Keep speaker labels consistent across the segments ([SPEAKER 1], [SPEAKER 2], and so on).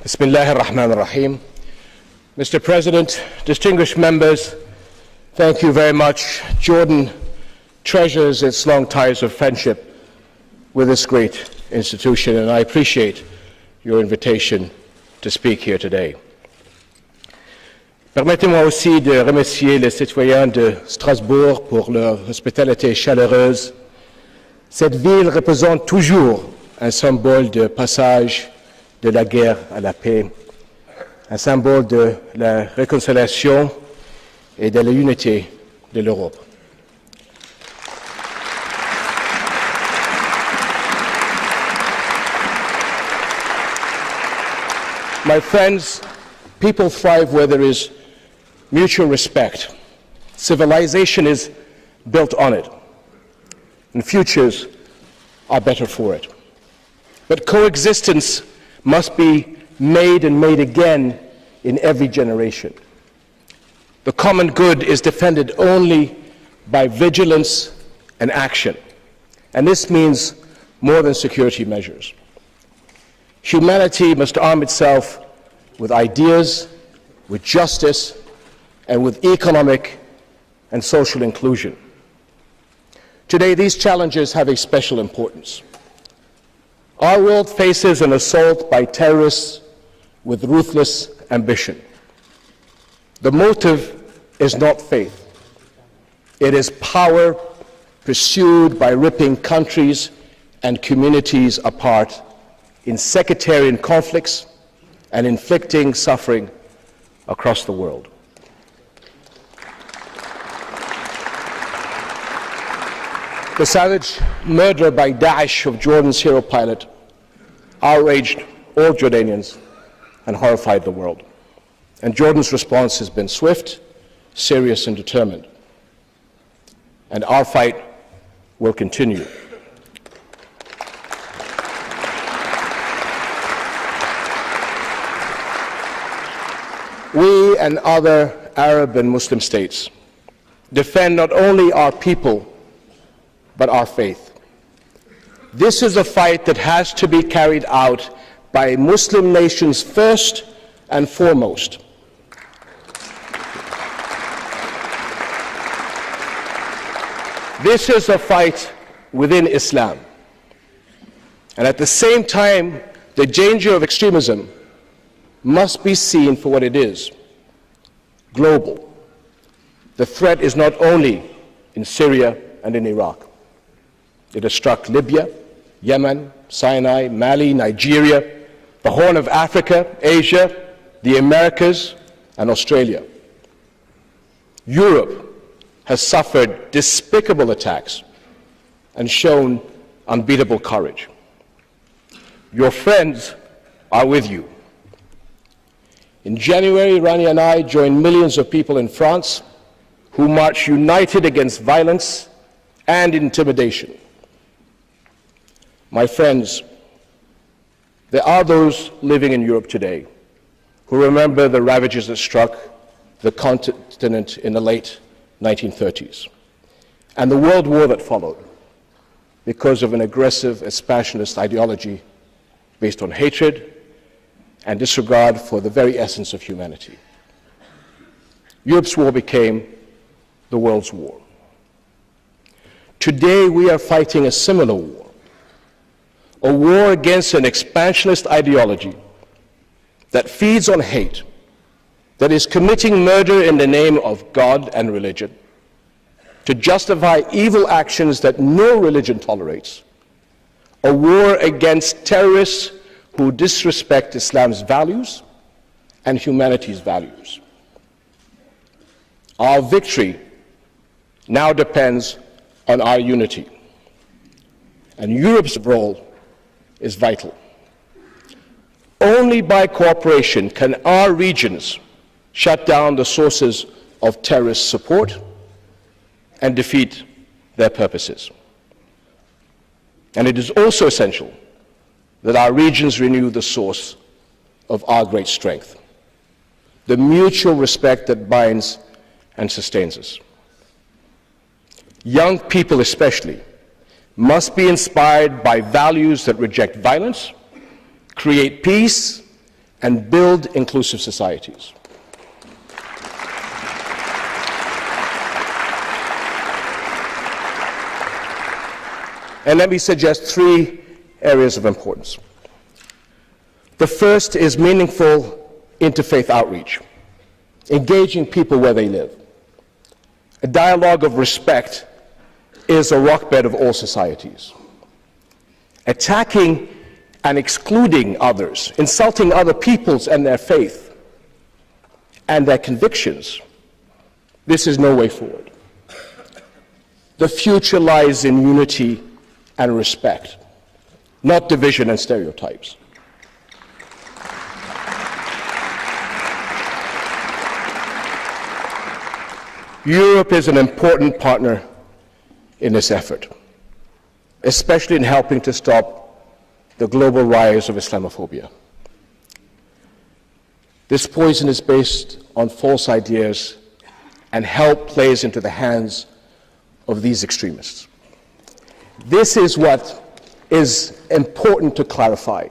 [SPEAKER 1] Bismillah ar-Rahman ar-Rahim. Mr. President, distinguished members, thank you very much. Jordan treasures its long ties of friendship with this great institution, and I appreciate your invitation to speak here today. Permettez-moi aussi de remercier les citoyens de Strasbourg pour leur hospitalité chaleureuse. Cette ville représente toujours un symbole de passage de la guerre à la paix, un symbole de la réconciliation et de l'unité de l'Europe. My friends, people thrive where there is mutual respect. Civilization is built on it, and futures are better for it. But coexistence must be made and made again in every generation. The common good is defended only by vigilance and action, and this means more than security measures. Humanity must arm itself with ideas, with justice, and with economic and social inclusion. Today, these challenges have a special importance. Our world faces an assault by terrorists with ruthless ambition. The motive is not faith. It is power pursued by ripping countries and communities apart in sectarian conflicts and inflicting suffering across the world. The savage murder by Daesh of Jordan's hero pilot outraged all Jordanians and horrified the world. And Jordan's response has been swift, serious, and determined. And our fight will continue. We and other Arab and Muslim states defend not only our people, but our faith. This is a fight that has to be carried out by Muslim nations first and foremost. This is a fight within Islam. And at the same time, the danger of extremism must be seen for what it is, global. The threat is not only in Syria and in Iraq. It has struck Libya, Yemen, Sinai, Mali, Nigeria, the Horn of Africa, Asia, the Americas, and Australia. Europe has suffered despicable attacks and shown unbeatable courage. Your friends are with you. In January, Rani and I joined millions of people in France who marched united against violence and intimidation. My friends, there are those living in Europe today who remember the ravages that struck the continent in the late 1930s and the world war that followed because of an aggressive expansionist ideology based on hatred and disregard for the very essence of humanity. Europe's war became the world's war. Today we are fighting a similar war. A war against an expansionist ideology that feeds on hate, that is committing murder in the name of God and religion, to justify evil actions that no religion tolerates, a war against terrorists who disrespect Islam's values and humanity's values. Our victory now depends on our unity, and Europe's role is vital. Only by cooperation can our regions shut down the sources of terrorist support and defeat their purposes. And it is also essential that our regions renew the source of our great strength, the mutual respect that binds and sustains us. Young people especially must be inspired by values that reject violence, create peace, and build inclusive societies. And let me suggest 3 areas of importance. The first is meaningful interfaith outreach, engaging people where they live. A dialogue of respect is a rockbed of all societies. Attacking and excluding others, insulting other peoples and their faith and their convictions, this is no way forward. The future lies in unity and respect, not division and stereotypes. Europe is an important partner in this effort, especially in helping to stop the global rise of Islamophobia. This poison is based on false ideas, and help plays into the hands of these extremists. This is what is important to clarify,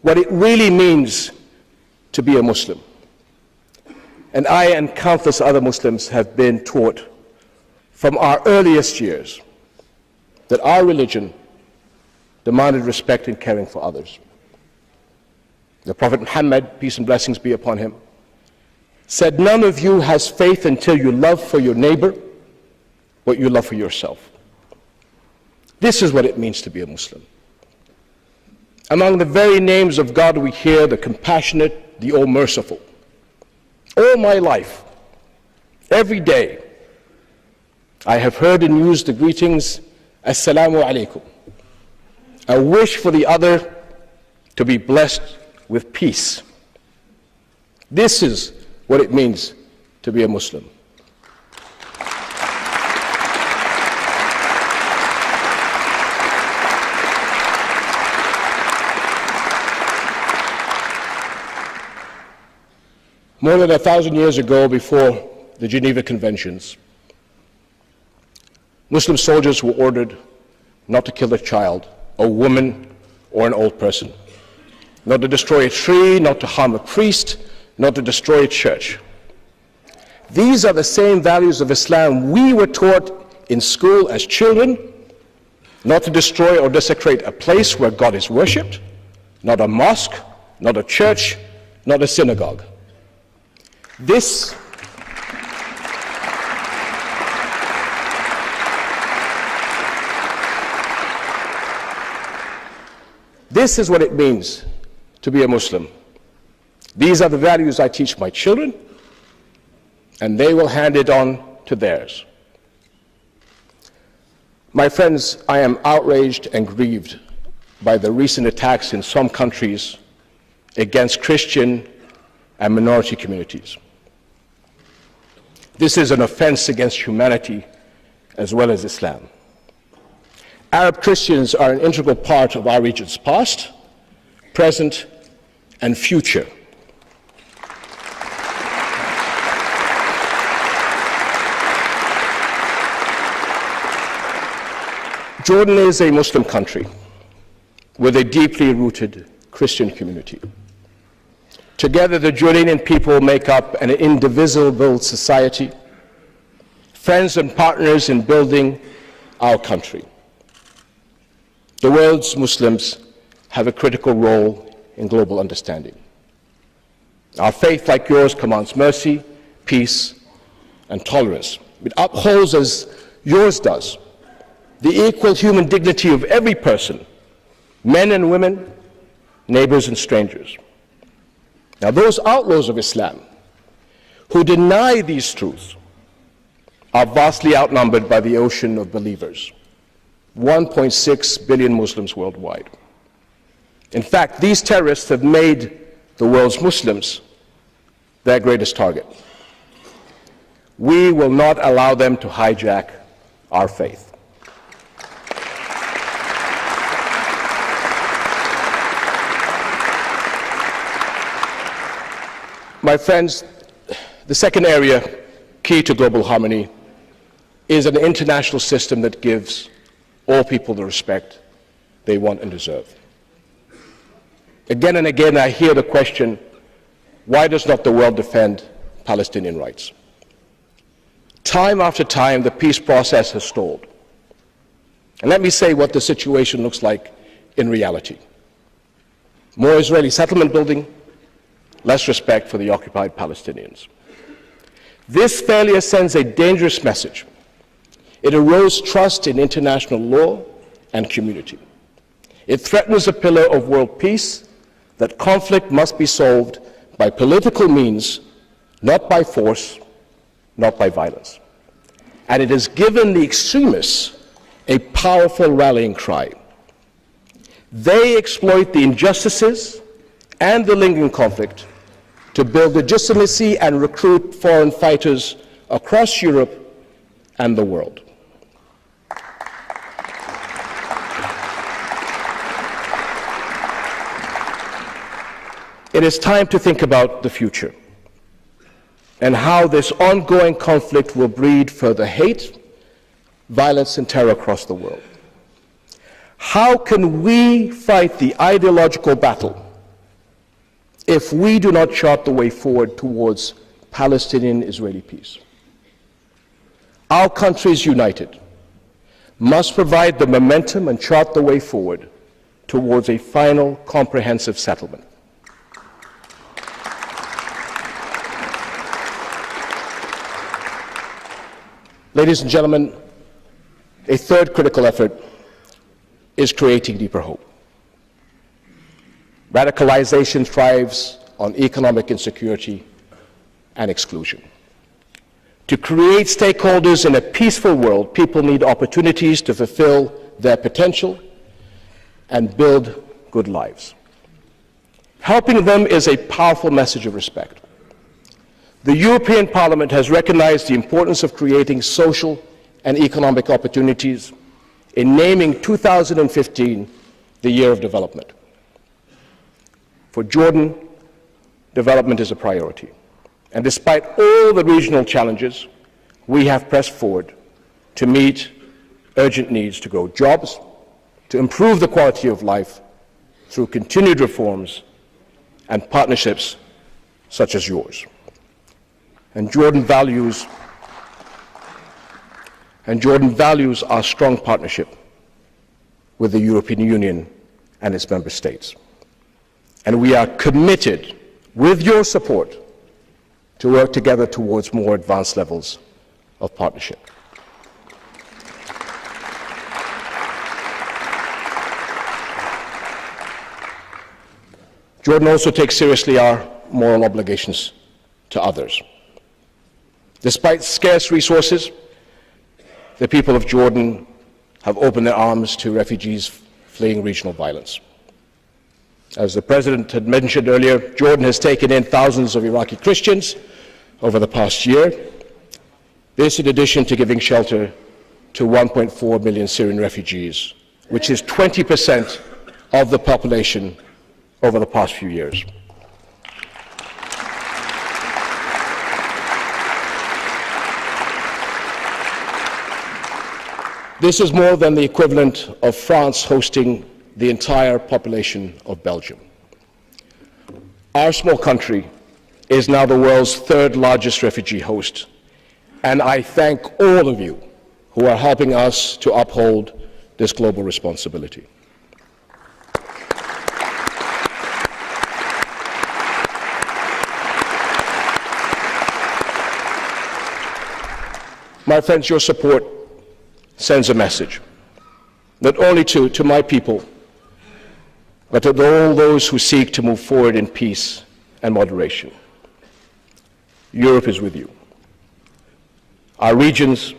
[SPEAKER 1] what it really means to be a Muslim. And I and countless other Muslims have been taught from our earliest years that our religion demanded respect and caring for others. The Prophet Muhammad, peace and blessings be upon him, said, "None of you has faith until you love for your neighbor what you love for yourself." This is what it means to be a Muslim. Among the very names of God we hear the compassionate, the all-merciful. All my life, every day, I have heard and used the greetings, "Assalamu alaikum," a wish for the other to be blessed with peace. This is what it means to be a Muslim. More than 1,000 years ago, before the Geneva Conventions, Muslim soldiers were ordered not to kill a child, a woman, or an old person, not to destroy a tree, not to harm a priest, not to destroy a church. These are the same values of Islam we were taught in school as children: not to destroy or desecrate a place where God is worshipped, not a mosque, not a church, not a synagogue. This is what it means to be a Muslim. These are the values I teach my children, and they will hand it on to theirs. My friends, I am outraged and grieved by the recent attacks in some countries against Christian and minority communities. This is an offense against humanity as well as Islam. Arab Christians are an integral part of our region's past, present, and future. Jordan is a Muslim country with a deeply rooted Christian community. Together, the Jordanian people make up an indivisible society, friends and partners in building our country. The world's Muslims have a critical role in global understanding. Our faith, like yours, commands mercy, peace, and tolerance. It upholds, as yours does, the equal human dignity of every person, men and women, neighbors and strangers. Now, those outlaws of Islam who deny these truths are vastly outnumbered by the ocean of believers, 1.6 billion Muslims worldwide. In fact, these terrorists have made the world's Muslims their greatest target. We will not allow them to hijack our faith. My friends, the second area key to global harmony is an international system that gives all people the respect they want and deserve. Again and again, I hear the question, Why does not the world defend Palestinian rights? Time after time, the peace process has stalled. And let me say what the situation looks like in reality. More Israeli settlement building, less respect for the occupied Palestinians. This failure sends a dangerous message. It erodes trust in international law and community. It threatens a pillar of world peace, that conflict must be solved by political means, not by force, not by violence. And it has given the extremists a powerful rallying cry. They exploit the injustices and the lingering conflict to build legitimacy and recruit foreign fighters across Europe and the world. It is time to think about the future and how this ongoing conflict will breed further hate, violence, and terror across the world. How can we fight the ideological battle if we do not chart the way forward towards Palestinian-Israeli peace? Our countries united must provide the momentum and chart the way forward towards a final comprehensive settlement. Ladies and gentlemen, a third critical effort is creating deeper hope. Radicalization thrives on economic insecurity and exclusion. To create stakeholders in a peaceful world, people need opportunities to fulfill their potential and build good lives. Helping them is a powerful message of respect. The European Parliament has recognized the importance of creating social and economic opportunities in naming 2015 the Year of Development. For Jordan, development is a priority. And despite all the regional challenges, we have pressed forward to meet urgent needs to grow jobs, to improve the quality of life through continued reforms and partnerships such as yours. And Jordan values our strong partnership with the European Union and its member states. And we are committed, with your support, to work together towards more advanced levels of partnership. Jordan also takes seriously our moral obligations to others. Despite scarce resources, the people of Jordan have opened their arms to refugees fleeing regional violence. As the President had mentioned earlier, Jordan has taken in thousands of Iraqi Christians over the past year. This in addition to giving shelter to 1.4 million Syrian refugees, which is 20% of the population over the past few years. This is more than the equivalent of France hosting the entire population of Belgium. Our small country is now the world's third largest refugee host, and I thank all of you who are helping us to uphold this global responsibility. My friends, your support sends a message, not only to my people, but to all those who seek to move forward in peace and moderation. Europe is with you. Our regions,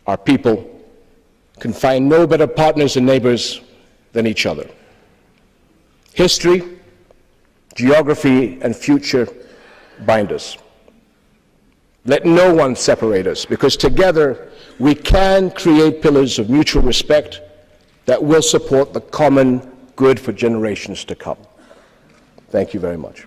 [SPEAKER 1] our people, can find no better partners and neighbors than each other. History, geography, and future bind us. Let no one separate us, because together we can create pillars of mutual respect that will support the common good for generations to come. Thank you very much.